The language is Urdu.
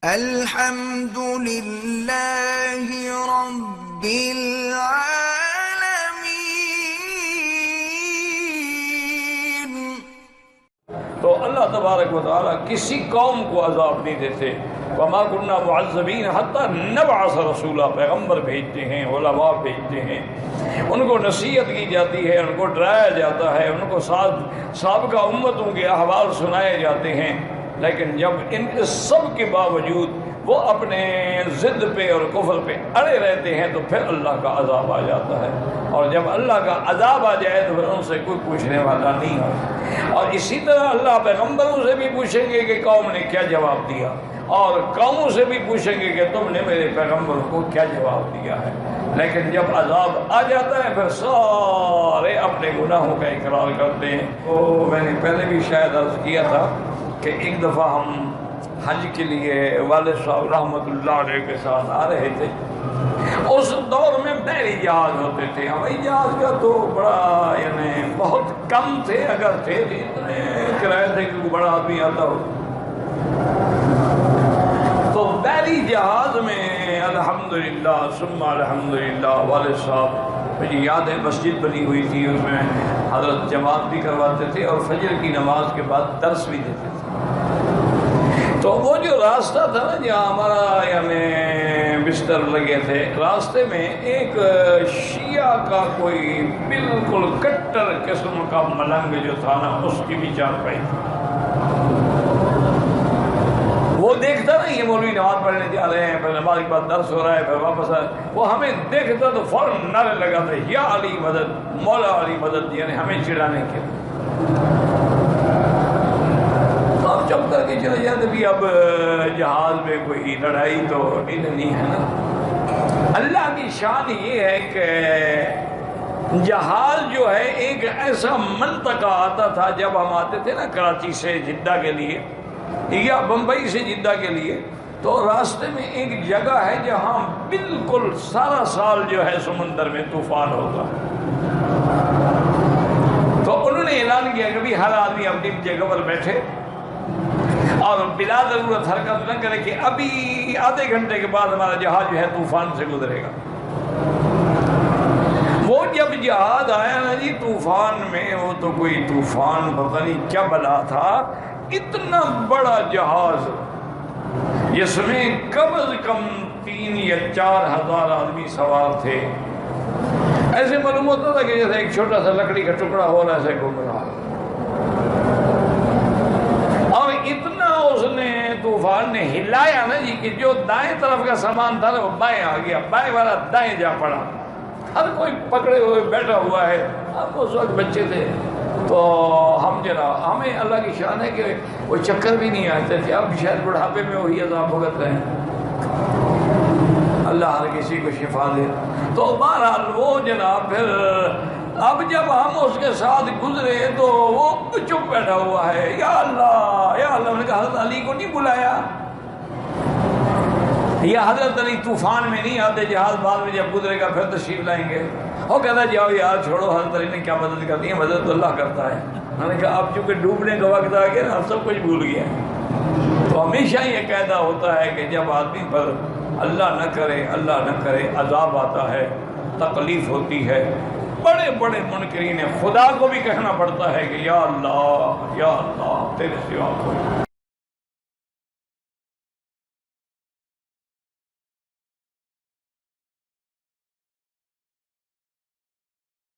الحمد للہ رب العالمین۔ تو اللہ تبارک و تعالیٰ کسی قوم کو عذاب نہیں دیتے۔ وما كنا معذبین حتی نبعث رسولا، پیغمبر بھیجتے ہیں، علماء بھیجتے ہیں، ان کو نصیحت کی جاتی ہے، ان کو ڈرایا جاتا ہے، ان کو سابقہ امتوں کے احوال سنائے جاتے ہیں، لیکن جب ان سب کے باوجود وہ اپنے ضد پہ اور کفر پہ اڑے رہتے ہیں تو پھر اللہ کا عذاب آ جاتا ہے، اور جب اللہ کا عذاب آ جائے تو پھر ان سے کوئی پوچھنے والا نہیں ہے۔ اور اسی طرح اللہ پیغمبروں سے بھی پوچھیں گے کہ قوم نے کیا جواب دیا، اور قوموں سے بھی پوچھیں گے کہ تم نے میرے پیغمبروں کو کیا جواب دیا ہے۔ لیکن جب عذاب آ جاتا ہے پھر سارے اپنے گناہوں کا اقرار کرتے ہیں۔ تو میں نے پہلے بھی شاید عرض کیا تھا کہ ایک دفعہ ہم حج کے لیے والد صاحب رحمۃ اللہ علیہ کے ساتھ آ رہے تھے۔ اس دور میں بحری جہاز ہوتے تھے، ہوائی جہاز کا تو بڑا یعنی بہت کم تھے، اگر تھے تو اتنے کرائے تھے کہ کوئی بڑا آدمی آتا ہو۔ تو بحری جہاز میں الحمدللہ ثم الحمدللہ والد صاحب، مجھے یاد ہے مسجد بنی ہوئی تھی، اس میں حضرت جماعت بھی کرواتے تھے اور فجر کی نماز کے بعد درس بھی دیتے تھے۔ تو وہ جو راستہ تھا نا جہاں ہمارا یعنی بستر لگے تھے، راستے میں ایک شیعہ کا کوئی بالکل کٹر قسم کا ملنگ جو تھا نا، اس کی بھی چارپائی تھی۔ وہ دیکھتا نا یہ مولوی نماز پڑھنے جا رہے ہیں، پھر نماز کے بعد درس ہو رہا ہے، پھر واپس آئے، وہ ہمیں دیکھتا تو فوراً نعرے لگاتا یا علی مدد، مولا علی مدد، یعنی ہمیں چڑھانے کے۔ چپ کر کے چلے جاتے بھی، اب جہاز میں کوئی لڑائی تو نہیں ہے نا۔ اللہ کی شان یہ ہے کہ جہاز جو ہے ایک ایسا منطقہ آتا تھا، جب ہم آتے تھے نا کراچی سے جدہ کے لیے یا بمبئی سے جدہ کے لیے، تو راستے میں ایک جگہ ہے جہاں بالکل سارا سال جو ہے سمندر میں طوفان ہوگا۔ تو انہوں نے اعلان کیا کہ بھی ہر آدمی اپنی جگہ پر بیٹھے اور بلا ضرورت حرکت نہ کرے کہ ابھی آدھے گھنٹے کے بعد ہمارا جہاز جو ہے طوفان سے گزرے گا۔ وہ جب جہاز آیا نا جی طوفان میں، وہ تو کوئی طوفان پتہ نہیں کیا بلا تھا، اتنا بڑا جہاز جس میں کم از کم 3 یا 4 ہزار آدمی سوار تھے۔ ایسے معلوم ہوتا تھا کہ جیسے ایک چھوٹا سا لکڑی کا ٹکڑا ہو رہا ہے، ایسے گھوم رہا ہے۔ اور اتنا اس نے طوفان نے ہلایا نا جی کہ جو دائیں طرف کا سامان تھا نا وہ بائیں آ گیا، بائیں والا دائیں جا پڑا۔ ہر کوئی پکڑے ہوئے بیٹھا ہوا ہے۔ ہم اس وقت بچے تھے تو ہم ہمیں اللہ کی شان ہے کہ وہ چکر بھی نہیں آتے تھے۔ اب شاید بڑھاپے میں وہی عذاب بھگت رہے ہیں، اللہ ہر کسی کو شفا دے۔ تو بہرحال وہ جناب پھر اب جب ہم اس کے ساتھ گزرے تو وہ چپ بیٹھا ہوا ہے، یا اللہ یا اللہ۔ میں نے کہا حضرت علی کو نہیں بلایا؟ یا حضرت علی طوفان میں نہیں آتے، جہاز بعد میں جب گزرے گا پھر تشریف لائیں گے؟ وہ کہتا جاؤ یار چھوڑو، حضرت علی نے کیا مدد کرنی ہے، مدد تو اللہ کرتا ہے۔ میں نے کہا اب چونکہ ڈوبنے کا وقت آ گیا نا، اب سب کچھ بھول گیا۔ تو ہمیشہ یہ قاعدہ ہوتا ہے کہ جب آدمی پر اللہ نہ کرے عذاب آتا ہے، تکلیف ہوتی ہے، بڑے بڑے منکرین خدا کو بھی کہنا پڑتا ہے کہ یا اللہ تیرے سوا کوئی